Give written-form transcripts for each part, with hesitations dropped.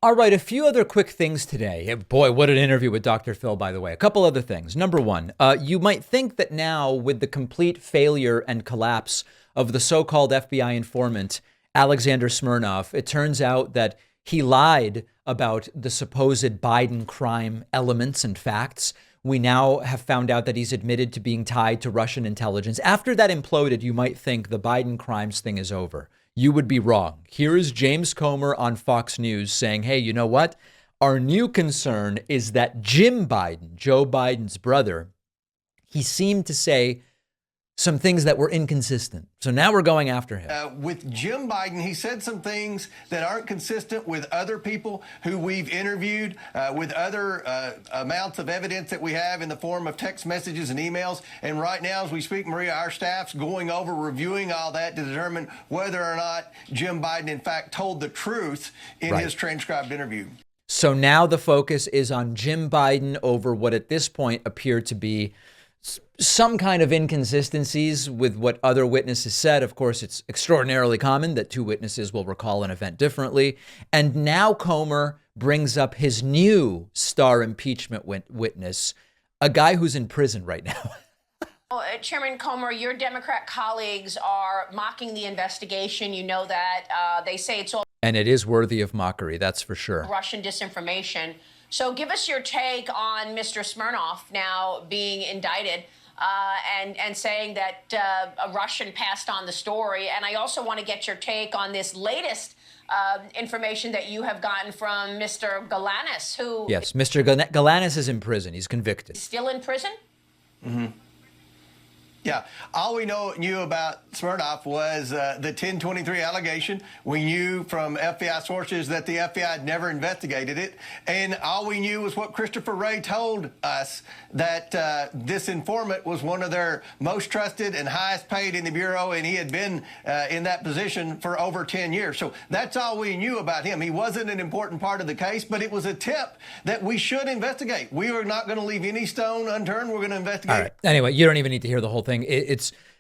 All right, a few other quick things today. Boy, what an interview with Dr. Phil, by the way. A couple other things. Number one, you might think that now, with the complete failure and collapse of the so-called FBI informant, Alexander Smirnov, it turns out that he lied about the supposed Biden crime elements and facts. We now have found out that he's admitted to being tied to Russian intelligence. After that imploded, you might think the Biden crimes thing is over. You would be wrong. Here is James Comer on Fox News saying, hey, you know what? Our new concern is that Jim Biden, Joe Biden's brother, he seemed to say some things that were inconsistent. So now we're going after him. With Jim Biden, he said some things that aren't consistent with other people who we've interviewed, with other amounts of evidence that we have in the form of text messages and emails. And right now, as we speak, Maria, our staff's going over, reviewing all that to determine whether or not Jim Biden, in fact, told the truth in his transcribed interview. So now the focus is on Jim Biden over what at this point appear to be some kind of inconsistencies with what other witnesses said. Of course, it's extraordinarily common that two witnesses will recall an event differently. And now Comer brings up his new star impeachment witness, a guy who's in prison right now. Chairman Comer, your Democrat colleagues are mocking the investigation. You know that. They say it's all. And it is worthy of mockery, that's for sure. Russian disinformation. So give us your take on Mr. Smirnov now being indicted and saying that a Russian passed on the story. And I also want to get your take on this latest information that you have gotten from Mr. Galanis, who... Yes, Mr. Galanis is in prison. He's convicted. Still in prison? Mm-hmm. Yeah, all we knew about Smirnov was the 1023 allegation. We knew from FBI sources that the FBI had never investigated it. And all we knew was what Christopher Wray told us, that this informant was one of their most trusted and highest paid in the Bureau, and he had been in that position for over 10 years. So that's all we knew about him. He wasn't an important part of the case, but it was a tip that we should investigate. We are not going to leave any stone unturned. We're going to investigate. All right. Anyway, you don't even need to hear the whole thing.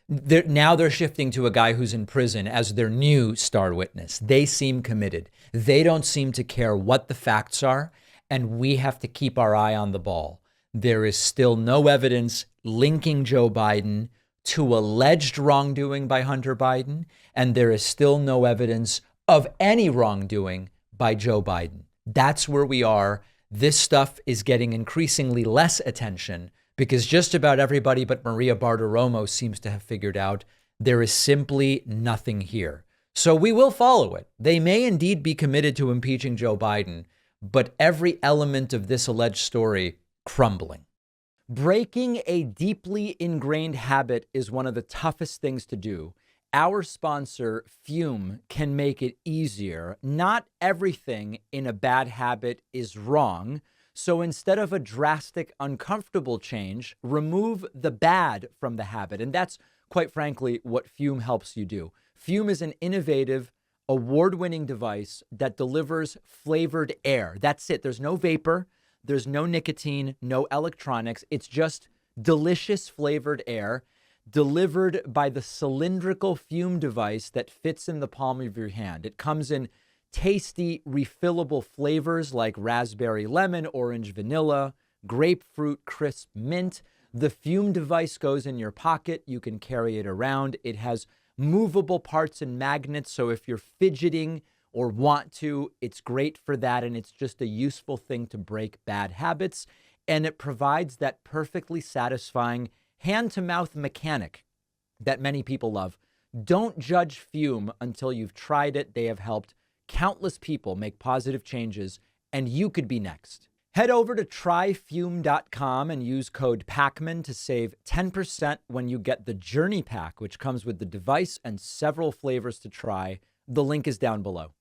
Now they're shifting to a guy who's in prison as their new star witness. They seem committed. They don't seem to care what the facts are, and we have to keep our eye on the ball. There is still no evidence linking Joe Biden to alleged wrongdoing by Hunter Biden, and there is still no evidence of any wrongdoing by Joe Biden. That's where we are. This stuff is getting increasingly less attention, because just about everybody but Maria Bartiromo seems to have figured out there is simply nothing here. So we will follow it. They may indeed be committed to impeaching Joe Biden, but every element of this alleged story crumbling. Breaking a deeply ingrained habit is one of the toughest things to do. Our sponsor, Fume, can make it easier. Not everything in a bad habit is wrong. So instead of a drastic, uncomfortable change, remove the bad from the habit. And that's, quite frankly, what Fume helps you do. Fume is an innovative, award-winning device that delivers flavored air. That's it. There's no vapor. There's no nicotine, no electronics. It's just delicious flavored air delivered by the cylindrical Fume device that fits in the palm of your hand. It comes in tasty, refillable flavors like raspberry lemon, orange vanilla, grapefruit crisp mint. The Fume device goes in your pocket. You can carry it around. It has movable parts and magnets, so if you're fidgeting or want to, it's great for that, and it's just a useful thing to break bad habits. And it provides that perfectly satisfying hand-to-mouth mechanic that many people love. Don't judge Fume until you've tried it. They have helped countless people make positive changes, and you could be next. Head over to tryfume.com and use code PACMAN to save 10% when you get the Journey Pack, which comes with the device and several flavors to try. The link is down below.